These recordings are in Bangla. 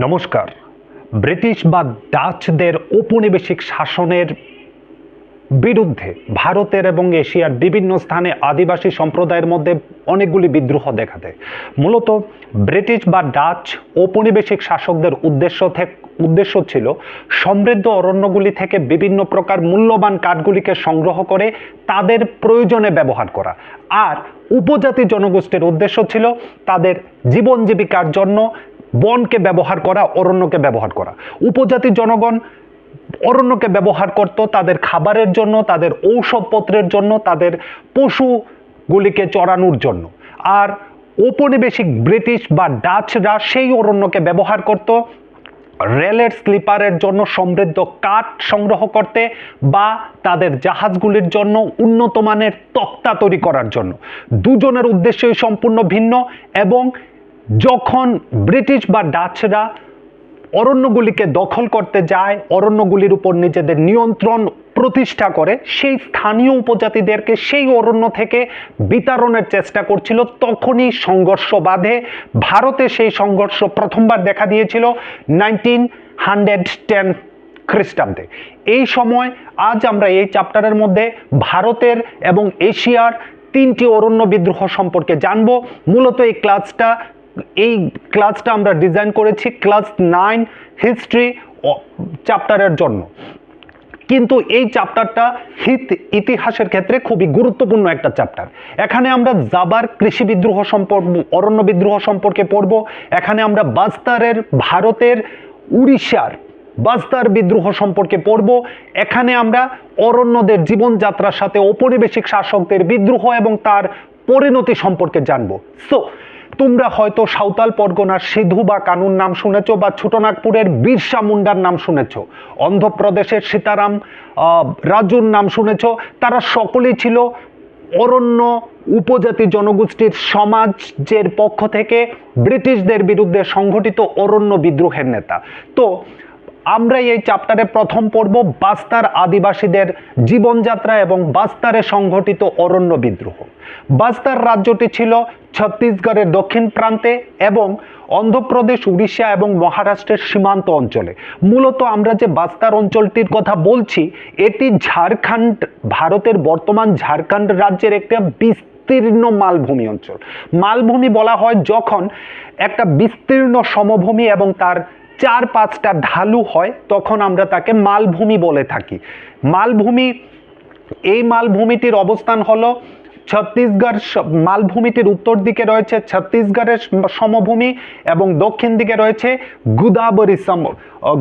নমস্কার। ব্রিটিশ বা ডাচদের ঔপনিবেশিক শাসনের বিরুদ্ধে ভারতের এবং এশিয়ার বিভিন্ন স্থানে আদিবাসী সম্প্রদায়ের মধ্যে অনেকগুলি বিদ্রোহ দেখা দেয়। মূলত ব্রিটিশ বা ডাচ ঔপনিবেশিক শাসকদের উদ্দেশ্য ছিল সমৃদ্ধ অরণ্যগুলি থেকে বিভিন্ন প্রকার মূল্যবান কাঠগুলিকে সংগ্রহ করে তাদের প্রয়োজনে ব্যবহার করা, আর উপজাতি জনগোষ্ঠীর উদ্দেশ্য ছিল তাদের জীবন জীবিকার জন্য বনকে ব্যবহার করা, অরণ্যকে ব্যবহার করা। উপজাতি জনগণ অরণ্যকে ব্যবহার করত তাদের খাবারের জন্য, তাদের ঔষধপত্রের জন্য, তাদের পশুগুলিকে চড়ানোর জন্য। আর ঔপনিবেশিক ব্রিটিশ বা ডাচরা সেই অরণ্যকে ব্যবহার করত রেলের স্লিপারের জন্য সমৃদ্ধ কাঠ সংগ্রহ করতে বা তাদের জাহাজগুলির জন্য উন্নত মানের তক্তা তৈরি করার জন্য। দুজনের উদ্দেশ্যই সম্পূর্ণ ভিন্ন। এবং যখন ব্রিটিশ বা ডাচরা অরণ্যগুলিকে দখল করতে যায়, অরণ্যগুলির উপর নিজেদের নিয়ন্ত্রণ প্রতিষ্ঠা করে, সেই স্থানীয় উপজাতিদেরকে সেই অরণ্য থেকে বিতাড়নের চেষ্টা করছিল, তখনই সংঘর্ষ বাধে। ভারতে সেই সংঘর্ষ প্রথমবার দেখা দিয়েছিল 1910 খ্রিস্টাব্দে। এই সময় আজ আমরা এই চ্যাপ্টারের মধ্যে ভারতের এবং এশিয়ার তিনটি অরণ্য বিদ্রোহ সম্পর্কে জানব। মূলত এই ক্লাসটা আমরা ডিজাইন করেছি ক্লাস 9 হিস্ট্রি চ্যাপ্টারের জন্য, কিন্তু এই চ্যাপ্টারটা ইতিহাসের ক্ষেত্রে খুবই গুরুত্বপূর্ণ একটা চ্যাপ্টার। এখানে আমরা জাবার কৃষি বিদ্রোহ অরণ্য বিদ্রোহ সম্পর্কে পড়ব। এখানে আমরা ভারতের উড়িষ্যার বাস্তার বিদ্রোহ সম্পর্কে পড়ব। এখানে আমরা অরণ্যদের জীবনযাত্রার সাথে ঔপনিবেশিক শাসকদের বিদ্রোহ এবং তার পরিণতি সম্পর্কে জানব। সো তোমরা হয়তো সাঁওতাল পরগনার সিধু বা কানুর নাম শুনেছ, বা ছোটনাগপুরের বিরসা মুন্ডার নাম শুনেছ, অন্ধ্রপ্রদেশের সীতারাম রাজুর নাম শুনেছ। তারা সকলেই ছিল অরণ্য উপজাতি জনগোষ্ঠীর সমাজের পক্ষ থেকে ব্রিটিশদের বিরুদ্ধে সংঘটিত অরণ্য বিদ্রোহের নেতা। তো আমরা এই চ্যাপ্টারে প্রথম পড়ব বাস্তার আদিবাসীদের জীবনযাত্রা এবং বাস্তারে সংঘটিত অরণ্য বিদ্রোহ। বাস্তার রাজ্যটি ছিল ছত্তিশগড়ের দক্ষিণ প্রান্তে এবং অন্ধ্রপ্রদেশ, উড়িষ্যা এবং মহারাষ্ট্রের সীমান্ত অঞ্চলে। মূলত আমরা যে বাস্তার অঞ্চলটির কথা বলছি, এটি ভারতের বর্তমান ঝাড়খণ্ড রাজ্যের একটা বিস্তীর্ণ মালভূমি অঞ্চল। মালভূমি বলা হয় যখন একটা বিস্তীর্ণ সমভূমি এবং তার 4-5টা ঢালু হয়, তখন আমরা তাকে মালভূমি বলে থাকি। এই মালভূমিটির অবস্থান হলো ছত্তিশগড়। মালভূমিটির উত্তর দিকে রয়েছে ছত্তিশগড়ের সমভূমি এবং দক্ষিণ দিকে রয়েছে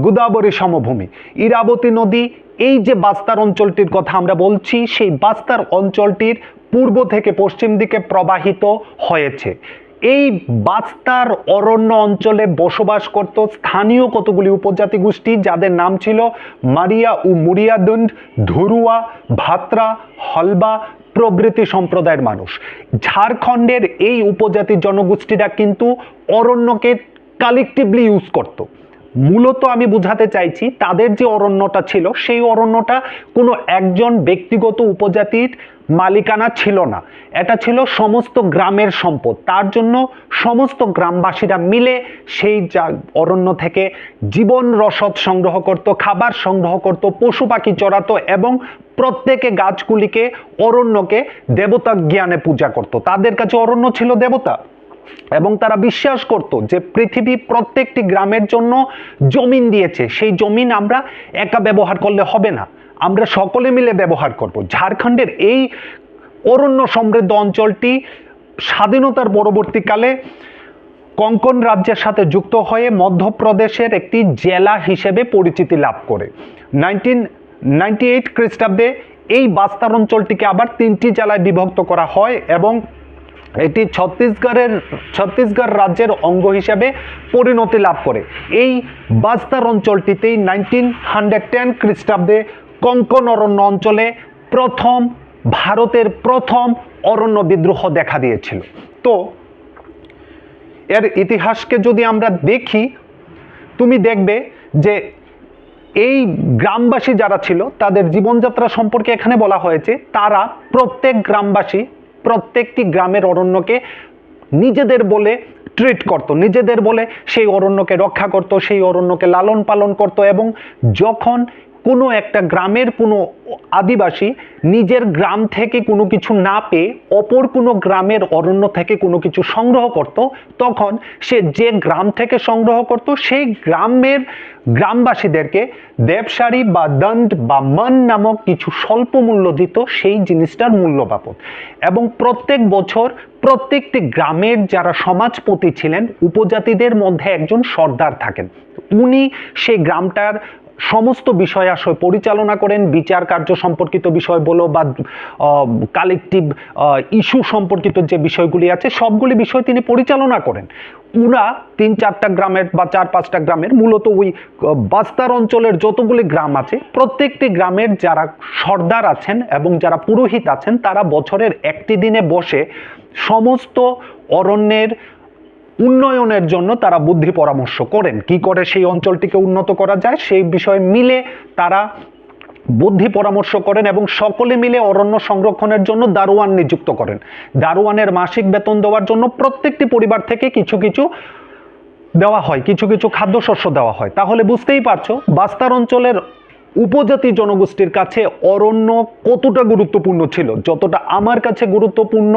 গোদাবরী সমভূমি। ইরাবতী নদী, এই যে বাস্তার অঞ্চলটির কথা আমরা বলছি, সেই বাস্তার অঞ্চলটির পূর্ব থেকে পশ্চিম দিকে প্রবাহিত হয়েছে। এই বাস্তার অরণ্য অঞ্চলে বসবাস করত স্থানীয় কতগুলি উপজাতি গোষ্ঠী, যাদের নাম ছিল মারিয়া ও মুরিয়াদুন্ড, ধুরুয়া, ভাত্রা, হলবা প্রভৃতি সম্প্রদায়ের মানুষ। ঝাড়খণ্ডের এই উপজাতি জনগোষ্ঠীরা কিন্তু অরণ্যকে কালেকটিভলি ইউজ করত। মূলত আমি বোঝাতে চাইছি, তাদের যে অরণ্যটা ছিল, সেই অরণ্যটা কোনো একজন ব্যক্তিগত উপজাতির মালিকানা ছিল না, এটা ছিল সমস্ত গ্রামের সম্পদ। তার জন্য সমস্ত গ্রামবাসীরা মিলে সেই অরণ্য থেকে জীবন রসদ সংগ্রহ করত, খাবার সংগ্রহ করত, পশু পাখি চড়াতো এবং প্রত্যেকে গাছগুলিকে, অরণ্যকে দেবতা জ্ঞানে পূজা করত। তাদের কাছে অরণ্য ছিল দেবতা এবং তারা বিশ্বাস করত যে পৃথিবী প্রত্যেকটি গ্রামের জন্য জমিন দিয়েছে, সেই জমিন আমরা একা ব্যবহার করলে হবে না, আমরা সকলে মিলে ব্যবহার করব। ঝাড়খণ্ডের এই অরণ্য সমৃদ্ধ অঞ্চলটি স্বাধীনতার পরবর্তীকালে কোঙ্কণ রাজ্যের সাথে যুক্ত হয়ে মধ্যপ্রদেশের একটি জেলা হিসেবে পরিচিতি লাভ করে। 1998 খ্রিস্টাব্দে এই বাস্তার অঞ্চলটিকে আবার 3টি জেলায় বিভক্ত করা হয় এবং এটি ছত্তিশগড় রাজ্যের অঙ্গ হিসেবে পরিণতি লাভ করে। এই বাস্তার অঞ্চলটিতেই 1910 খ্রিস্টাব্দে কোঙ্কণ অরণ্য অঞ্চলে ভারতের প্রথম অরণ্য বিদ্রোহ দেখা দিয়েছিল। তো এর ইতিহাসকে যদি আমরা দেখি, তুমি দেখবে যে এই গ্রামবাসী যারা ছিল তাদের জীবনযাত্রা সম্পর্কে এখানে বলা হয়েছে। তারা প্রত্যেক গ্রামবাসী প্রত্যেকটি গ্রামের অরণ্যকে নিজেদের বলে ট্রিট করত, নিজেদের বলে সেই অরণ্যকে রক্ষা করত, সেই অরণ্যকে লালন পালন করত। এবং যখন কোনো একটা গ্রামের কোনো আদিবাসী নিজের গ্রাম থেকে কোনো কিছু না পেয়ে অপর কোনো গ্রামের অরণ্য থেকে কোনো কিছু সংগ্রহ করত, তখন সে যে গ্রাম থেকে সংগ্রহ করত সেই গ্রামবাসীদেরকে দেবসারি বা দণ্ড বা মান নামক কিছু স্বল্প মূল্য দিত সেই জিনিসটার মূল্য বাবদ। এবং প্রত্যেক বছর প্রত্যেকটি গ্রামের যারা সমাজপতি ছিলেন, উপজাতিদের মধ্যে একজন সর্দার থাকেন, উনি সেই গ্রামটার সমস্ত বিষয় আশয় পরিচালনা করেন। বিচার কার্য সম্পর্কিত বিষয় বলো বা কালেকটিভ ইস্যু সম্পর্কিত যে বিষয়গুলি আছে সবগুলি বিষয় তিনি পরিচালনা করেন। উনা 3-4টা গ্রামের বা 4-5টা গ্রামের, মূলত ওই বাস্তার অঞ্চলের যতগুলি গ্রাম আছে প্রত্যেকটি গ্রামের যারা সর্দার আছেন এবং যারা পুরোহিত আছেন, তারা বছরের একটি দিনে বসে সমস্ত অরণ্যের উন্নয়নের জন্য তারা বুদ্ধি পরামর্শ করেন, কি করে সেই অঞ্চলটিকে উন্নত করা যায় সেই বিষয়ে মিলে তারা বুদ্ধি পরামর্শ করেন এবং সকলে মিলে অরণ্য সংরক্ষণের জন্য দারোয়ান নিযুক্ত করেন। দারোয়ানের মাসিক বেতন দেওয়ার জন্য প্রত্যেকটি পরিবার থেকে কিছু কিছু দেওয়া হয়, কিছু কিছু খাদ্যশস্য দেওয়া হয়। তাহলে বুঝতেই পারছো বাস্তার অঞ্চলের উপজাতি জনগোষ্ঠীর কাছে অরণ্য কতটা গুরুত্বপূর্ণ ছিল, যতটা আমার কাছে গুরুত্বপূর্ণ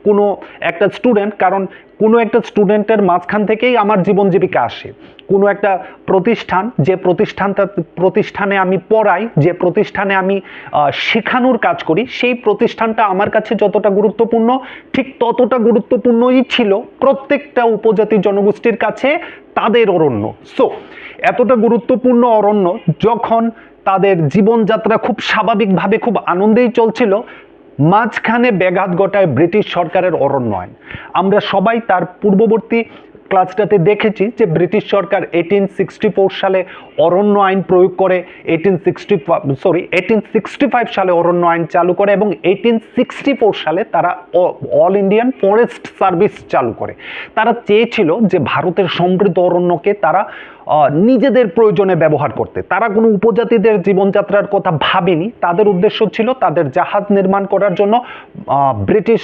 কোনো একটা স্টুডেন্ট। কারণ কোনো একটা স্টুডেন্টের মাঝখান থেকেই আমার জীবন জীবিকা আসে। কোনো একটা প্রতিষ্ঠান, যে প্রতিষ্ঠানে আমি পড়াই, যে প্রতিষ্ঠানে আমি শেখানোর কাজ করি, সেই প্রতিষ্ঠানটা আমার কাছে যতটা গুরুত্বপূর্ণ ঠিক ততটা গুরুত্বপূর্ণই ছিল প্রত্যেকটা উপজাতি জনগোষ্ঠীর কাছে তাদের অরণ্য। সো এতটা গুরুত্বপূর্ণ অরণ্য যখন তাদের জীবনযাত্রা খুব স্বাভাবিকভাবে খুব আনন্দেই চলছিল, মাঝখানে ব্যাঘাত ঘটায় ব্রিটিশ সরকারের অরণ্য আইন। আমরা সবাই তার পূর্ববর্তী ক্লাসটাতে দেখেছি যে ব্রিটিশ সরকার 1864 সালে অরণ্য আইন প্রয়োগ করে, 1865 সালে অরণ্য আইন চালু করে এবং 1864 সালে তারা অল ইন্ডিয়ান ফরেস্ট সার্ভিস চালু করে। তারা চেয়েছিল যে ভারতের সমৃদ্ধ অরণ্যকে তারা নিজেদের প্রয়োজনে ব্যবহার করতে। তারা কোনো উপজাতিদের জীবনযাত্রার কথা ভাবেনি। তাদের উদ্দেশ্য ছিল তাদের জাহাজ নির্মাণ করার জন্য ব্রিটিশ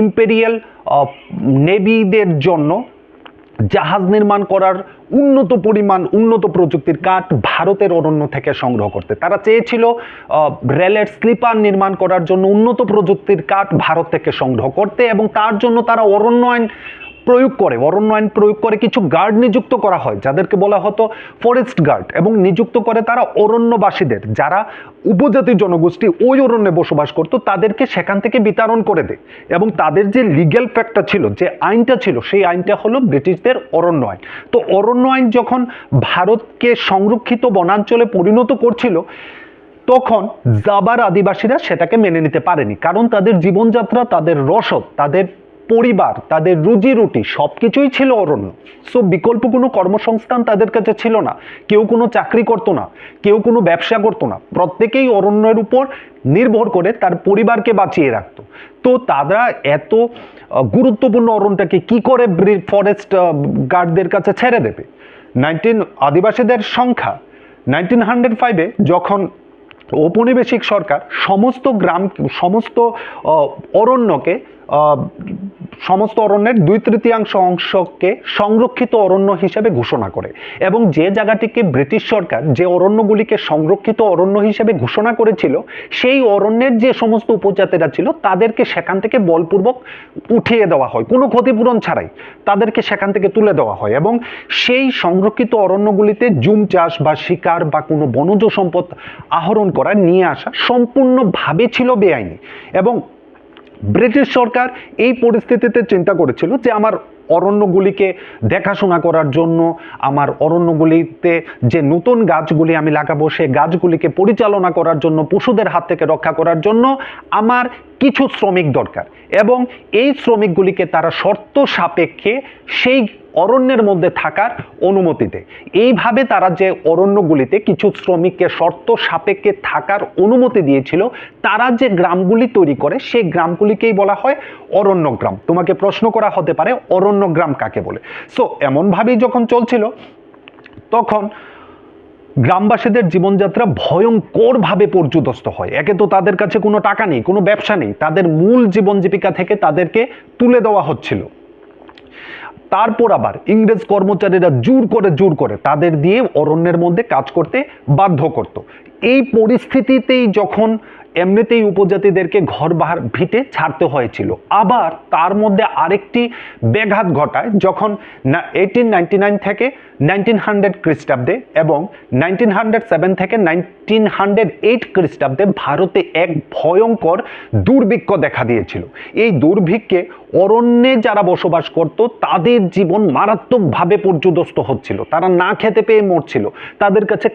ইম্পেরিয়াল নেভিদের জন্য জাহাজ নির্মাণ করার উন্নত প্রযুক্তির কাঠ ভারতের অরণ্য থেকে সংগ্রহ করতে। তারা চেয়েছিল রেলের স্লিপার নির্মাণ করার জন্য উন্নত প্রযুক্তির কাঠ ভারত থেকে সংগ্রহ করতে এবং তার জন্য তারা অরণ্য আইন প্রয়োগ করে কিছু গার্ড নিযুক্ত করা হয় যাদেরকে বলা হতো ফরেস্ট গার্ড, এবং নিযুক্ত করে তারা অরণ্যবাসীদের যারা উপজাতি জনগোষ্ঠী ওই অরণ্যে বসবাস করত তাদেরকে সেখান থেকে বিতরণ করে দেয়। এবং তাদের যে লিগ্যাল ফ্যাক্টটা ছিল, যে আইনটা ছিল, সেই আইনটা হলো ব্রিটিশদের অরণ্য আইন। তো অরণ্য আইন যখন ভারতকে সংরক্ষিত বনাঞ্চলে পরিণত করছিল তখন জাবার আদিবাসীরা সেটাকে মেনে নিতে পারেনি, কারণ তাদের জীবনযাত্রা, তাদের রসদ, তাদের পরিবার, তাদের রুজি রুটি সবকিছুই ছিল অরণ্য। সো বিকল্প কোনো কর্মসংস্থান তাদের কাছে ছিল না, কেউ কোনো চাকরি করতো না, কেউ কোনো ব্যবসা করতো না, প্রত্যেকেই অরণ্যের উপর নির্ভর করে তার পরিবারকে বাঁচিয়ে রাখতো। তো তারা এত গুরুত্বপূর্ণ অরণ্যটাকে কি করে ফরেস্ট গার্ডদের কাছে ছেড়ে দেবে? আদিবাসীদের সংখ্যা 1905-এ যখন ঔপনিবেশিক সরকার সমস্ত অরণ্যকে সমস্ত অরণ্যের 2/3 অংশকে সংরক্ষিত অরণ্য হিসেবে ঘোষণা করে এবং যে জায়গাটিকে ব্রিটিশ সরকার যে অরণ্যগুলিকে সংরক্ষিত অরণ্য হিসেবে ঘোষণা করেছিল সেই অরণ্যের যে সমস্ত উপজাতিরা ছিল তাদেরকে সেখান থেকে বলপূর্বক উঠিয়ে দেওয়া হয়, কোনো ক্ষতিপূরণ ছাড়াই তাদেরকে সেখান থেকে তুলে দেওয়া হয়। এবং সেই সংরক্ষিত অরণ্যগুলিতে জুম চাষ বা শিকার বা কোনো বনজ সম্পদ আহরণ করা, নিয়ে আসা সম্পূর্ণভাবে ছিল বেআইনি। এবং ব্রিটিশ সরকার এই পরিস্থিতিতে চিন্তা করেছিল যে আমার অরণ্যগুলিকে দেখাশোনা করার জন্য, আমার অরণ্যগুলিতে যে নতুন গাছগুলি আমি লাগাবো সেই গাছগুলিকে পরিচালনা করার জন্য, পশুদের হাত থেকে রক্ষা করার জন্য আমার কিছু শ্রমিক দরকার এবং এই শ্রমিকগুলিকে তারা শর্ত সাপেক্ষে সেই অরণ্যের মধ্যে থাকার অনুমতি দেয়। এইভাবে তারা যে অরণ্যগুলিতে কিছু শ্রমিককে শর্ত সাপেক্ষে থাকার অনুমতি দিয়েছিল, তারা যে গ্রামগুলি তৈরি করে সেই গ্রামগুলিকেই বলা হয় অরণ্য গ্রাম। তোমাকে প্রশ্ন করা হতে পারে অরণ্য গ্রাম কাকে বলে? সো এমনভাবেই যখন চলছিল তখন গ্রামবাসীদের জীবনযাত্রা ভয়ঙ্করভাবে পর্যুদস্ত হয়। একে তো তাদের কাছে কোনো টাকা নেই, কোনো ব্যবসা নেই, তাদের মূল জীবন জীবিকা থেকে তাদেরকে তুলে দেওয়া হচ্ছিল। তারপর আবার ইংরেজ কর্মচারীরা জোর করে তাদের দিয়ে অরণ্যের মধ্যে কাজ করতে বাধ্য করত। এই পরিস্থিতিতেই যখন এমনিতেই উপজাতিদেরকে ঘর বাহার ভিটে ছাড়তে হয়েছিল, আবার তার মধ্যে আরেকটি ব্যাঘাত ঘটায় যখন 1899 থেকে 1900 খ্রিস্টাব্দে এবং 1907 থেকে 1908 খ্রিস্টাব্দে ভারতে এক ভয়ঙ্কর দুর্ভিক্ষ দেখা দিয়েছিল। এই দুর্ভিক্ষে অরণ্যে যারা বসবাস করত তাদের জীবন মারাত্মকভাবে পর্যুদস্ত হচ্ছিল, তারা না খেতে পেয়ে মরছিল, তাদের কাছে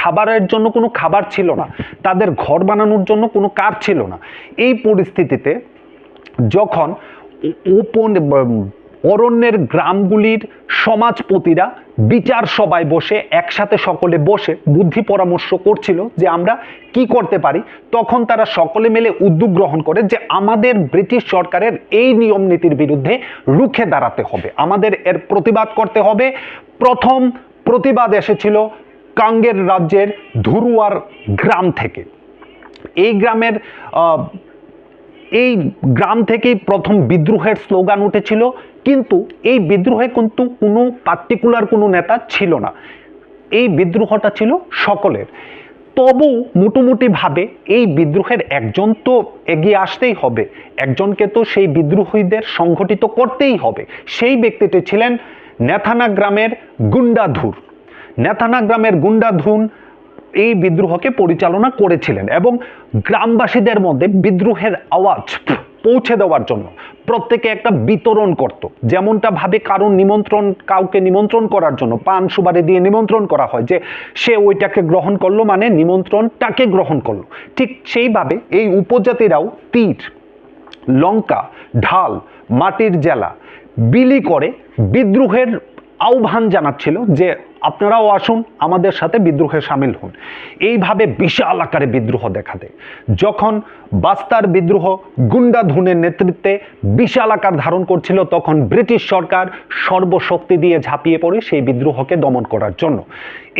খাবারের জন্য কোনো খাবার ছিল না, তাদের ঘর বানানোর জন্য কোনো কাঠ ছিল না। এই পরিস্থিতিতে যখন অরণ্যের গ্রামগুলির সমাজপতিরা বিচার সভায় বসে একসাথে সকলে বসে বুদ্ধি পরামর্শ করছিল যে আমরা কি করতে পারি, তখন তারা সকলে মিলে উদ্যোগ গ্রহণ করে যে আমাদের ব্রিটিশ সরকারের এই নিয়ম নীতির বিরুদ্ধে রুখে দাঁড়াতে হবে, আমাদের এর প্রতিবাদ করতে হবে। প্রথম প্রতিবাদ এসেছিল কাঙ্গের রাজ্যের ধুরুয়ার গ্রাম থেকে। এই গ্রাম থেকেই প্রথম বিদ্রোহের স্লোগান উঠেছিল, কিন্তু এই বিদ্রোহে কিন্তু কোনো পার্টিকুলার কোনো নেতা ছিল না, এই বিদ্রোহটা ছিল সকলের। তবু মোটামুটিভাবে এই বিদ্রোহের একজন তো এগিয়ে আসতেই হবে, একজনকে তো সেই বিদ্রোহীদের সংগঠিত করতেই হবে। সেই ব্যক্তিটি ছিলেন নেথানা গ্রামের গুন্ডাধুর। নেথানা গ্রামের গুন্ডাধুন এই বিদ্রোহকে পরিচালনা করেছিলেন এবং গ্রামবাসীদের মধ্যে বিদ্রোহের আওয়াজ পৌঁছে দেওয়ার জন্য প্রত্যেকে একটা বিতরণ করত। যেমনটা ভাবে কাউকে নিমন্ত্রণ করার জন্য পান সুপারি দিয়ে নিমন্ত্রণ করা হয়, যে সে ওইটাকে গ্রহণ করলো মানে নিমন্ত্রণটাকে গ্রহণ করলো, ঠিক সেইভাবে এই উপজাতিরাও তীর, লঙ্কা, ঢাল, মাটির জেলা বিলি করে বিদ্রোহের আহ্বান জানাচ্ছিল যে আপনারাও আসুন, আমাদের সাথে বিদ্রোহে সামিল হন। এইভাবে বিশাল আকারে বিদ্রোহ দেখা দেয়। যখন বাস্তার বিদ্রোহ গুন্ডাধুনের নেতৃত্বে বিশাল আকার ধারণ করছিল, তখন ব্রিটিশ সরকার সর্বশক্তি দিয়ে ঝাঁপিয়ে পড়ে সেই বিদ্রোহকে দমন করার জন্য।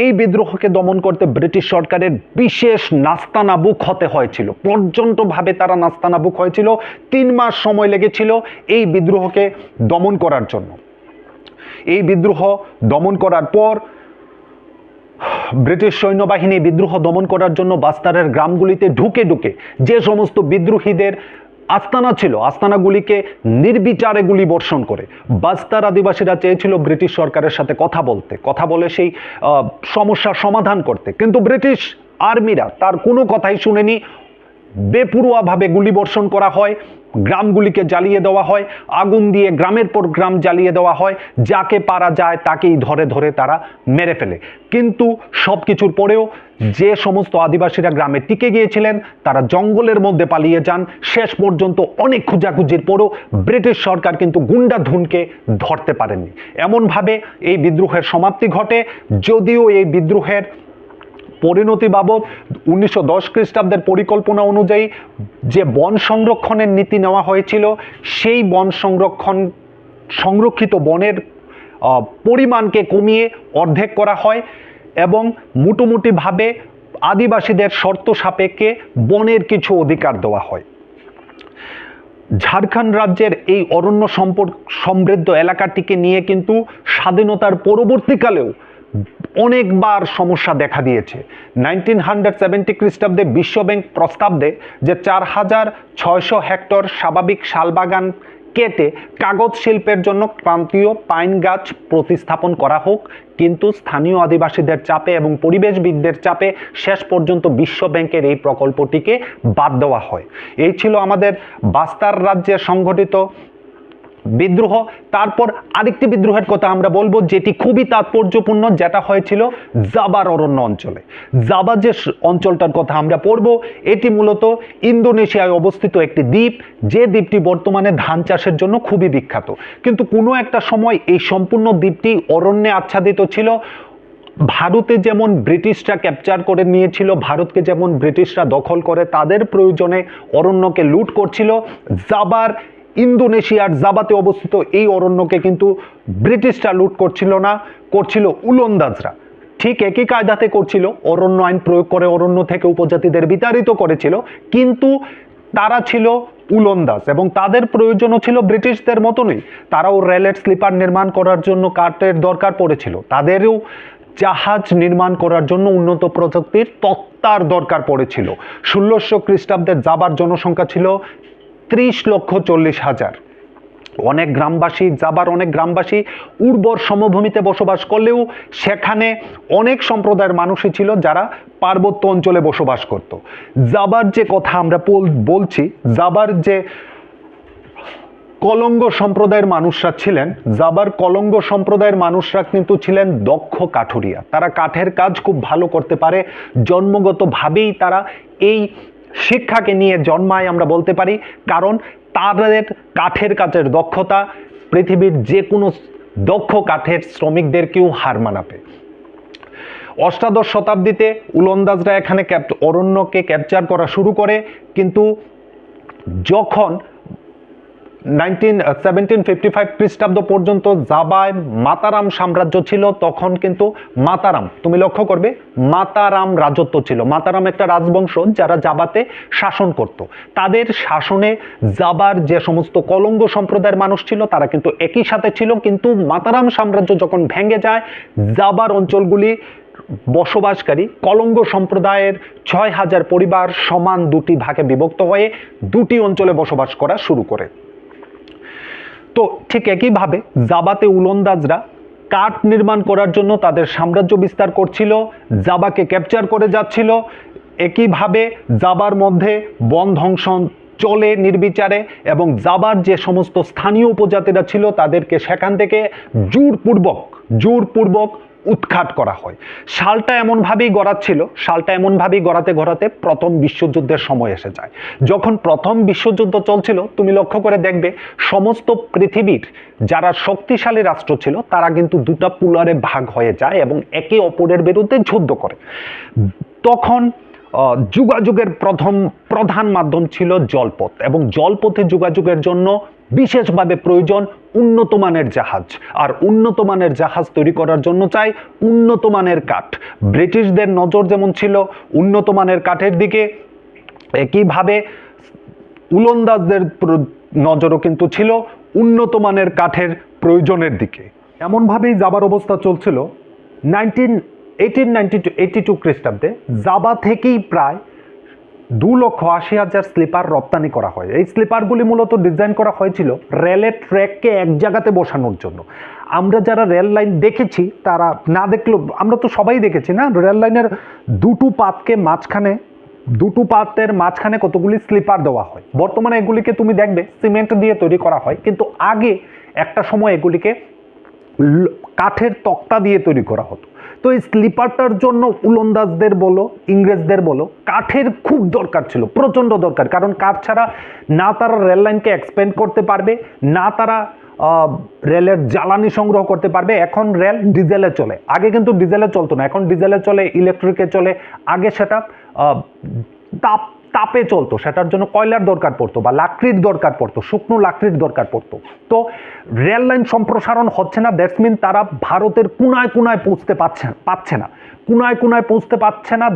এই বিদ্রোহকে দমন করতে ব্রিটিশ সরকারের বিশেষ নাস্তানাবুক হতে হয়েছিল, প্রচণ্ডভাবে তারা নাস্তানাবুক হয়েছিল। 3 মাস সময় লেগেছিল এই বিদ্রোহকে দমন করার জন্য। এই বিদ্রোহ দমন করার পর ব্রিটিশ সৈন্যবাহিনী বিদ্রোহ দমন করার জন্য বাস্তারের গ্রামগুলিতে ঢুকে যে সমস্ত বিদ্রোহীদের আস্তানা ছিল, আস্তানাগুলিকে নির্বিচারে গুলি বর্ষণ করে। বাস্তার আদিবাসীরা চেয়েছিল ব্রিটিশ সরকারের সাথে কথা বলে সেই সমস্যার সমাধান করতে, কিন্তু ব্রিটিশ আর্মিরা তার কোনো কথাই শুনেনি। বেপরোয়াভাবে গুলি বর্ষণ করা হয়, গ্রামগুলিকে জ্বালিয়ে দেওয়া হয়, আগুন দিয়ে গ্রামের পর গ্রাম জ্বালিয়ে দেওয়া হয়, যাকে পারা যায় তাকেই ধরে তারা মেরে ফেলে। কিন্তু সব কিছুর পরেও যে সমস্ত আদিবাসীরা গ্রামে টিকে গিয়েছিলেন তারা জঙ্গলের মধ্যে পালিয়ে যান। শেষ পর্যন্ত অনেক খোঁজাখুঁজির পরও ব্রিটিশ সরকার কিন্তু গুন্ডাধুনকে ধরতে পারেননি। এমনভাবে এই বিদ্রোহের সমাপ্তি ঘটে। যদিও এই বিদ্রোহের পরিণতি বাবদ 1910 খ্রিস্টাব্দের পরিকল্পনা অনুযায়ী যে বন সংরক্ষণের নীতি নেওয়া হয়েছিল, সেই সংরক্ষিত বনের পরিমাণকে কমিয়ে অর্ধেক করা হয় এবং মোটামুটিভাবে আদিবাসীদের শর্ত সাপেক্ষে বনের কিছু অধিকার দেওয়া হয়। ঝাড়খণ্ড রাজ্যের এই অরণ্য সমৃদ্ধ এলাকাটিকে নিয়ে কিন্তু স্বাধীনতার পরবর্তীকালেও অনেকবার সমস্যা দেখা দিয়েছে। 1970 খ্রিস্টাব্দে বিশ্বব্যাংক প্রস্তাব দেয় যে 4600 হেক্টর স্বাভাবিক শালবাগান কেটে কাগজ শিল্পের জন্য ক্রান্তীয় পাইন গাছ প্রতিস্থাপন করা হোক, কিন্তু স্থানীয় আদিবাসীদের চাপে এবং পরিবেশবিদদের চাপে শেষ পর্যন্ত বিশ্বব্যাংকের এই প্রকল্পটিকে বাদ দেওয়া হয়। এই ছিল আমাদের বাস্তার রাজ্যে সংঘটিত বিদ্রোহ। তারপর আরেকটি বিদ্রোহের কথা আমরা বলবো, যেটি খুবই তাৎপর্যপূর্ণ, যেটা হয়েছিল জাবার অরণ্য অঞ্চলে। জাবা যে অঞ্চলটার কথা আমরা পড়ব, এটি মূলত ইন্দোনেশিয়ায় অবস্থিত একটি দ্বীপ, যে দ্বীপটি বর্তমানে ধান চাষের জন্য খুবই বিখ্যাত। কিন্তু কোনো একটা সময় এই সম্পূর্ণ দ্বীপটি অরণ্যে আচ্ছাদিত ছিল। ভারতে যেমন ব্রিটিশরা ক্যাপচার করে নিয়েছিল, ভারতকে যেমন ব্রিটিশরা দখল করে তাদের প্রয়োজনে অরণ্যকে লুট করছিল, জাবার ইন্দোনেশিয়ার জাবাতে অবস্থিত এই অরণ্যকে কিন্তু ব্রিটিশরা লুট করছিল না, করছিল উলন্দাজরা। ঠিক একই কায়দাতে করছিল, অরণ্য আইন প্রয়োগ করে অরণ্য থেকে উপজাতিদের বিতাড়িত করেছিল, কিন্তু তারা ছিল উলন্দাজ এবং তাদের প্রয়োজনও ছিল ব্রিটিশদের মতনই। তারাও রেলের স্লিপার নির্মাণ করার জন্য কাঠের দরকার পড়েছিল, তাদেরও জাহাজ নির্মাণ করার জন্য উন্নত প্রযুক্তির তক্তার দরকার পড়েছিল। 1600 খ্রিস্টাব্দের জাবার জনসংখ্যা ছিল 30,40,000। অনেক গ্রামবাসী, জাবার অনেক গ্রামবাসী উর্বর সমভূমিতে বসবাস করলেও সেখানে অনেক সম্প্রদায়ের মানুষই ছিল যারা পার্বত্য অঞ্চলে বসবাস করত। জাবার যে কথা আমরা বলছি, জাবার যে কলঙ্গ সম্প্রদায়ের মানুষরা ছিলেন, জাবার কলঙ্গ সম্প্রদায়ের মানুষরা কিন্তু ছিলেন দক্ষ কাঠুরিয়া। তারা কাঠের কাজ খুব ভালো করতে পারে, জন্মগতভাবেই তারা এই শিক্ষাকে নিয়ে জন্মায় আমরা বলতে পারি, কারণ তাদের কাঠের কাজের দক্ষতা পৃথিবীর যে কোনো দক্ষ কাঠের শ্রমিকদেরকেও হার মানাবে। অষ্টাদশ শতাব্দীতে উলন্দাজরা এখানে অরণ্যকে ক্যাপচার করা শুরু করে, কিন্তু যখন 1755 খ্রিস্টাব্দ পর্যন্ত জাবায় মাতারাম সাম্রাজ্য ছিল, তখন কিন্তু মাতারাম, তুমি লক্ষ্য করবে মাতারাম রাজত্ব ছিল। মাতারাম একটা রাজবংশ যারা জাবাতে শাসন করত। তাদের শাসনে জাবার যে সমস্ত কলঙ্গ সম্প্রদায়ের মানুষ ছিল তারা কিন্তু একই সাথে ছিল, কিন্তু মাতারাম সাম্রাজ্য যখন ভেঙে যায়, জাবার অঞ্চলগুলি বসবাসকারী কলঙ্গ সম্প্রদায়ের 6000 পরিবার সমান দুটি ভাগে বিভক্ত হয়ে দুটি অঞ্চলে বসবাস করা শুরু করে। তো ঠিক একইভাবে জাবাতে উলন্দাজরা কাঠ নির্মাণ করার জন্য তাদের সাম্রাজ্য বিস্তার করছিল, জাবাকে ক্যাপচার করে যাচ্ছিল। একইভাবে জাবার মধ্যে বন ধ্বংসন চলে নির্বিচারে, এবং জাবার যে সমস্ত স্থানীয় উপজাতিরা ছিল তাদেরকে সেখান থেকে জোরপূর্বক উৎখাত করা হয়। সালটা এমনভাবেই গড়াতে প্রথম বিশ্বযুদ্ধের সময় এসে যায়। যখন প্রথম বিশ্বযুদ্ধ চলছিল, তুমি লক্ষ্য করে দেখবে সমস্ত পৃথিবীর যারা শক্তিশালী রাষ্ট্র ছিল তারা কিন্তু দুটা পুলারে ভাগ হয়ে যায় এবং একে অপরের বিরুদ্ধে যুদ্ধ করে। তখন যোগাযোগের প্রধান মাধ্যম ছিল জলপথ, এবং জলপথে যোগাযোগের জন্য বিশেষভাবে প্রয়োজন উন্নত মানের জাহাজ, আর উন্নত মানের জাহাজ তৈরি করার জন্য চাই উন্নত মানের কাঠ। ব্রিটিশদের নজর যেমন ছিল উন্নত মানের কাঠের দিকে, একইভাবে উলন্দাজদের নজরও কিন্তু ছিল উন্নত মানের কাঠের প্রয়োজনের দিকে। এমনভাবেই জাবার অবস্থা চলছিল। 1882 খ্রিস্টাব্দে জাবা থেকেই প্রায় 2,80,000 স্লিপার রপ্তানি করা হয়। এই স্লিপারগুলি মূলত ডিজাইন করা হয়েছিল রেলের ট্র্যাককে এক জায়গাতে বসানোর জন্য। আমরা যারা রেল লাইন দেখেছি, তারা না দেখলেও আমরা তো সবাই দেখেছি না, রেল লাইনের দুটো পাতের মাঝখানে কতগুলি স্লিপার দেওয়া হয়। বর্তমানে এগুলিকে তুমি দেখবে সিমেন্ট দিয়ে তৈরি করা হয়, কিন্তু আগে একটা সময় এগুলিকে কাঠের তক্তা দিয়ে তৈরি করা হতো। তো এই স্লিপারটার জন্য উলন্দাজদের বলো, ইংরেজদের বলো, কাঠের খুব দরকার ছিল, প্রচণ্ড দরকার। কারণ কাঠ ছাড়া না তারা রেল লাইনকে এক্সপেন্ড করতে পারবে, না তারা রেলের জ্বালানি সংগ্রহ করতে পারবে। এখন রেল ডিজেলে চলে, আগে কিন্তু ডিজেলে চলতো না, এখন ডিজেলে চলে, ইলেকট্রিকে চলে। আগে সেটা তাপে চলতো, সেটার জন্য কয়লার দরকার পড়তো বা লাকড়ির দরকার পড়তো, শুকনো লাকড়ির দরকার পড়তো। তো রেল লাইন সম্প্রসারণ হচ্ছে না, দ্যাটস মিন তারা ভারতের কোনায় কোনায় পৌঁছতে পারছে না।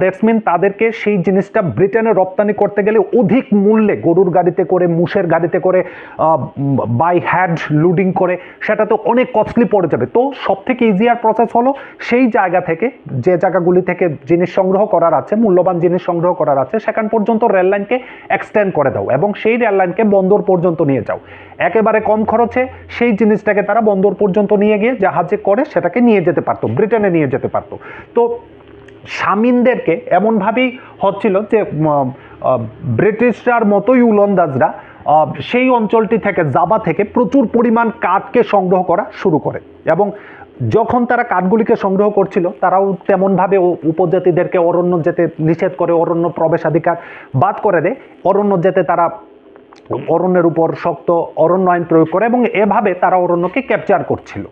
দ্যাটস মিন তাদেরকে সেই জিনিসটা ব্রিটেনে রপ্তানি করতে গেলে অধিক মূল্যে গরুর গাড়িতে করে, মুষের গাড়িতে করে, বাই হ্যান্ড লোডিং করে, সেটা তো অনেক কস্টলি পড়ে যাবে। তো সব থেকে ইজিয়ার প্রসেস হলো সেই জায়গা থেকে, যে জায়গাগুলি থেকে জিনিস সংগ্রহ করার আছে, মূল্যবান জিনিস সংগ্রহ করার আছে, সেখান পর্যন্ত রেল লাইনকে এক্সটেন্ড করে দাও এবং সেই রেল লাইনকে বন্দর পর্যন্ত নিয়ে যাও। একেবারে কম খরচে সেই জিনিসটাকে তারা বন্দর পর্যন্ত নিয়ে গিয়ে জাহাজে করে সেটাকে নিয়ে যেতে পারতো, ব্রিটেনে নিয়ে যেতে পারতো। তো শামিনদেরকে এমনভাবেই হচ্ছিল যে ব্রিটিশরার মতোই উলন্দাজরা সেই অঞ্চলটি থেকে, জাবা থেকে প্রচুর পরিমাণ কাঠকে সংগ্রহ করা শুরু করে। এবং যখন তারা কাঠগুলিকে সংগ্রহ করছিল, তারাও তেমনভাবে উপজাতিদেরকে অরণ্য যেতে নিষেধ করে, অরণ্য প্রবেশাধিকার বাদ করে দেয়। অরণ্য যেতে তারা অরণ্যের উপর শক্ত অরণ্য আইন প্রয়োগ করে, এবং এভাবে তারা অরণ্যকে ক্যাপচার করছিল।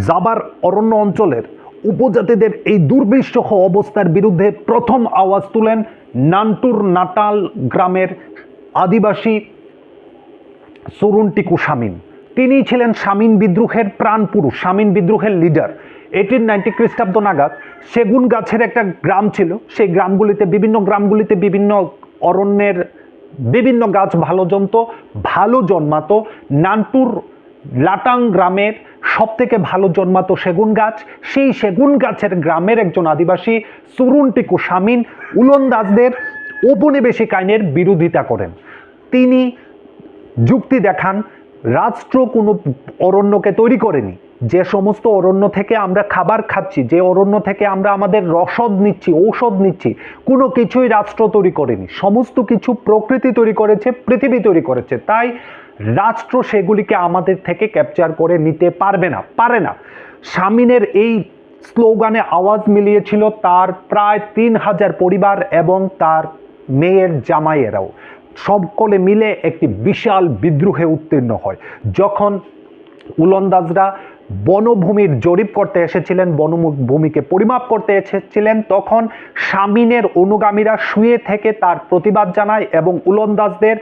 জাবার অরণ্য অঞ্চলের উপজাতিদের এই দুর্বিষহ অবস্থার বিরুদ্ধে প্রথম আওয়াজ তুলেন নান্টুর নাটাল গ্রামের আদিবাসী সুরুন্টিকু শামিন। তিনি ছিলেন শামিন বিদ্রোহের প্রাণ পুরুষ, শামিন বিদ্রোহের লিডার। 1890 খ্রিস্টাব্দ নাগাদ সেগুন গাছের একটা গ্রাম ছিল, সেই বিভিন্ন গ্রামগুলিতে বিভিন্ন অরণ্যের বিভিন্ন গাছ ভালো জন্মাতো। নানপুর লাটাং গ্রামের সব থেকে ভালো জন্মাতো সেগুন গাছ। সেই সেগুন গাছের গ্রামের একজন আদিবাসী সুরুনটিকু শামিন উলন্দাজদের ঔপনিবেশিক আইনের বিরোধিতা করেন। তিনি যুক্তি দেখান রাষ্ট্র কোনো অরণ্যকে তৈরি করেনি। যে সমস্ত অরণ্য থেকে আমরা খাবার খাচ্ছি, যে অরণ্য থেকে আমরা আমাদের রসদ নিচ্ছি, ঔষধ নিচ্ছি, কোনো কিছুই রাষ্ট্র তৈরি করেনি। সমস্ত কিছু প্রকৃতি তৈরি করেছে, পৃথিবী তৈরি করেছে। তাই রাষ্ট্র সেগুলিকে আমাদের থেকে ক্যাপচার করে নিতে পারে না। শামিনের এই স্লোগানে আওয়াজ মিলিয়েছিল তার প্রায় 3000 পরিবার এবং তার মেয়ের জামাইয়েরাও। সকলে মিলে একটি বিশাল বিদ্রোহে উত্তীর্ণ হয়। যখন উলন্দাজরা বনভূমির জরিপ করতে এসেছিলেন, বনভূমিকে পরিমাপ করতে এসেছিলেন, তখন শামিনের অনুগামীরা শুয়ে থেকে তার প্রতিবাদ জানায় এবং উলন্দাজদের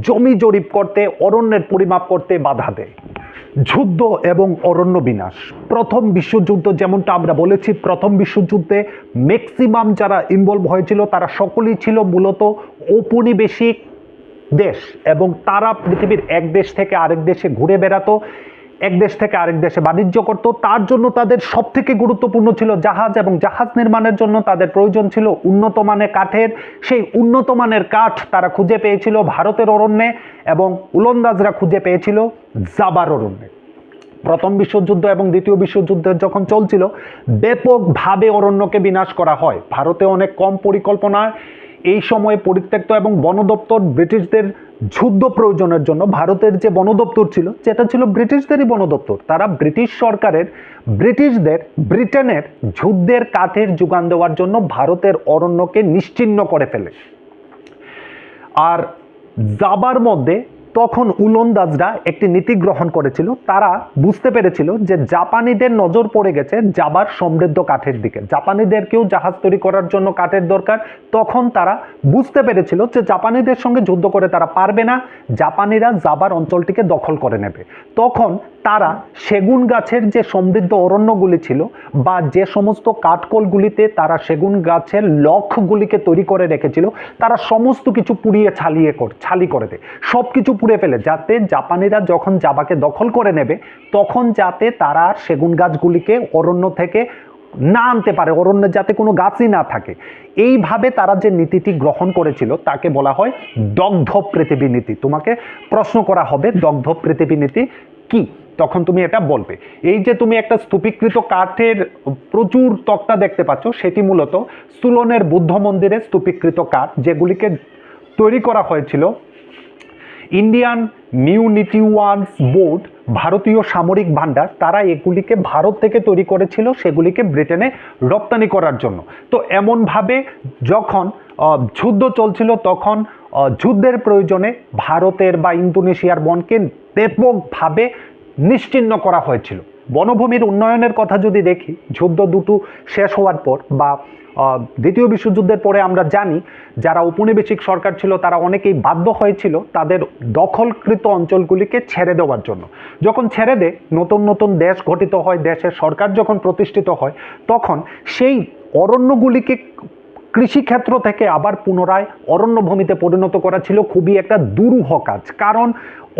জমি জরিপ করতে, অরণ্যের পরিমাপ করতে বাধা দেয়। যুদ্ধ এবং অরণ্য বিনাশ। প্রথম বিশ্বযুদ্ধ, যেমনটা আমরা বলেছি, প্রথম বিশ্বযুদ্ধে ম্যাক্সিমাম যারা ইনভলভ হয়েছিল তারা সকলেই ছিল মূলত ঔপনিবেশিক দেশ, এবং তারা পৃথিবীর এক দেশ থেকে আরেক দেশে ঘুরে বেড়াতো, এক দেশ থেকে আরেক দেশে বাণিজ্য করত। তার জন্য তাদের সব থেকে গুরুত্বপূর্ণ ছিল জাহাজ, এবং জাহাজ নির্মাণের জন্য তাদের প্রয়োজন ছিল উন্নত মানের কাঠের। সেই উন্নত মানের কাঠ তারা খুঁজে পেয়েছিল ভারতের অরণ্যে, এবং উলন্দাজরা খুঁজে পেয়েছিল জাবার অরণ্যে। প্রথম বিশ্বযুদ্ধ এবং দ্বিতীয় যুদ্ধ যখন চলছিল, ব্যাপকভাবে অরণ্যকে বিনাশ করা হয়। ভারতে অনেক কম পরিকল্পনায় এই সময়ে পরিত্যক্ত, এবং বন দপ্তর ব্রিটিশদের যুদ্ধ প্রয়োজনের জন্য, ভারতের যে বন দপ্তর ছিল যেটা ছিল ব্রিটিশদেরই বন দপ্তর, তারা ব্রিটিশ সরকারের ব্রিটেনের যুদ্ধের কাঠের যোগান দেওয়ার জন্য ভারতের অরণ্যকে নিশ্চিহ্ন করে ফেলে। আর জাবার মধ্যে তখন উলন্দাজরা একটি নীতি গ্রহণ করেছিল। তারা বুঝতে পেরেছিল যে জাপানিদের নজর পড়ে গেছে জাবার সমৃদ্ধ কাঠের দিকে, জাপানিদেরকেও জাহাজ তৈরি করার জন্য কাঠের দরকার। তখন তারা বুঝতে পেরেছিল যে জাপানিদের সঙ্গে যুদ্ধ করে তারা পারবে না, জাপানিরা জাবার অঞ্চলটিকে দখল করে নেবে। তখন তারা সেগুন গাছের যে সমৃদ্ধ অরণ্যগুলি ছিল, বা যে সমস্ত কাঠকলগুলিতে তারা সেগুন গাছের লখগুলিকে তৈরি করে রেখেছিল, তারা সমস্ত কিছু পুড়িয়ে ছালি করে দেয়, সব কিছু পুড়ে ফেলে, যাতে জাপানিরা যখন জাবাকে দখল করে নেবে তখন যাতে তারা সেগুন গাছগুলিকে অরণ্য থেকে না আনতে পারে, অরণ্যে যাতে কোনো গাছই না থাকে। এইভাবে তারা যে নীতিটি গ্রহণ করেছিল তাকে বলা হয় দগ্ধ পৃথিবী নীতি। তোমাকে প্রশ্ন করা হবে দগ্ধ পৃথিবী নীতি কি, তখন তুমি এটা বলবে। এই যে তুমি একটা স্তূপীকৃত কাঠের প্রচুর তক্তা দেখতে পাচ্ছ, সেটি মূলত সুলনের বুদ্ধ মন্দিরে স্তূপীকৃত কাঠ, যেগুলিকে তৈরি করা হয়েছিল ইন্ডিয়ান মিউনিটিওয়ার্স বোর্ড, ভারতীয় সামরিক ভাণ্ডার, তারা এগুলিকে ভারত থেকে তৈরি করেছিল সেগুলিকে ব্রিটেনে রপ্তানি করার জন্য। তো এমনভাবে যখন যুদ্ধ চলছিল তখন যুদ্ধের প্রয়োজনে ভারতের বা ইন্দোনেশিয়ার বনকে ব্যাপকভাবে নিশ্চিহ্ন করা হয়েছিল। বনভূমির উন্নয়নের কথা যদি দেখি, যুদ্ধ দুটো শেষ হওয়ার পর বা দ্বিতীয় বিশ্বযুদ্ধের পরে আমরা জানি যারা ঔপনিবেশিক সরকার ছিল তারা অনেকেই বাধ্য হয়েছিল তাদের দখলকৃত অঞ্চলগুলিকে ছেড়ে দেওয়ার জন্য। যখন ছেড়ে দেয়, নতুন নতুন দেশ গঠিত হয়, দেশের সরকার যখন প্রতিষ্ঠিত হয়, তখন সেই অরণ্যগুলিকে কৃষিক্ষেত্র থেকে আবার পুনরায় অরণ্যভূমিতে পরিণত করা ছিল খুবই একটা দুরূহ কাজ, কারণ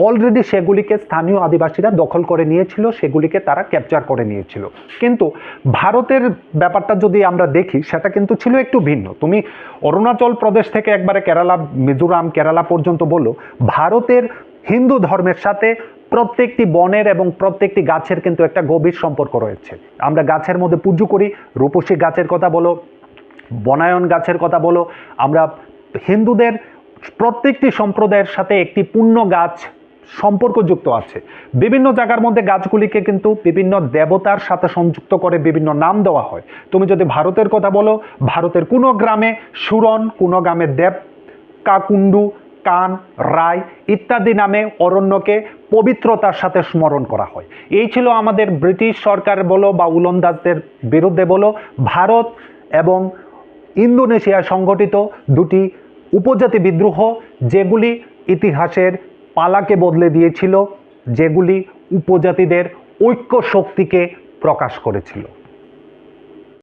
অলরেডি সেগুলিকে স্থানীয় আদিবাসীরা দখল করে নিয়েছিল, সেগুলিকে তারা ক্যাপচার করে নিয়েছিল। কিন্তু ভারতের ব্যাপারটা যদি আমরা দেখি, সেটা কিন্তু ছিল একটু ভিন্ন। তুমি অরুণাচল প্রদেশ থেকে একবারে কেরালা, মিজোরাম, কেরালা পর্যন্ত বলো, ভারতের হিন্দু ধর্মের সাথে প্রত্যেকটি বনের এবং প্রত্যেকটি গাছের কিন্তু একটা গভীর সম্পর্ক রয়েছে। আমরা গাছের মধ্যে পুজো করি, রূপসী গাছের কথা বলো, বনায়ন গাছের কথা বলো, আমরা হিন্দুদের প্রত্যেকটি সম্প্রদায়ের সাথে একটি পূর্ণ গাছ সম্পর্কযুক্ত আছে। বিভিন্ন জায়গার মধ্যে গাছগুলিকে কিন্তু বিভিন্ন দেবতার সাথে সংযুক্ত করে বিভিন্ন নাম দেওয়া হয়। তুমি যদি ভারতের কথা বলো, ভারতের কোনো গ্রামে সুরন, কোনো গ্রামে দেব, কাকুন্ডু, কান, রায় ইত্যাদি নামে অরণ্যকে পবিত্রতার সাথে স্মরণ করা হয়। এই ছিল আমাদের ব্রিটিশ সরকার বলো বা উলন্দাজদের বিরুদ্ধে বলো ভারত এবং ইন্দোনেশিয়ায় সংগঠিত দুটি উপজাতি বিদ্রোহ, যেগুলি ইতিহাসের পালাকে বদলে দিয়েছিল, যেগুলি উপজাতিদের ঐক্য শক্তিকে প্রকাশ করেছিল।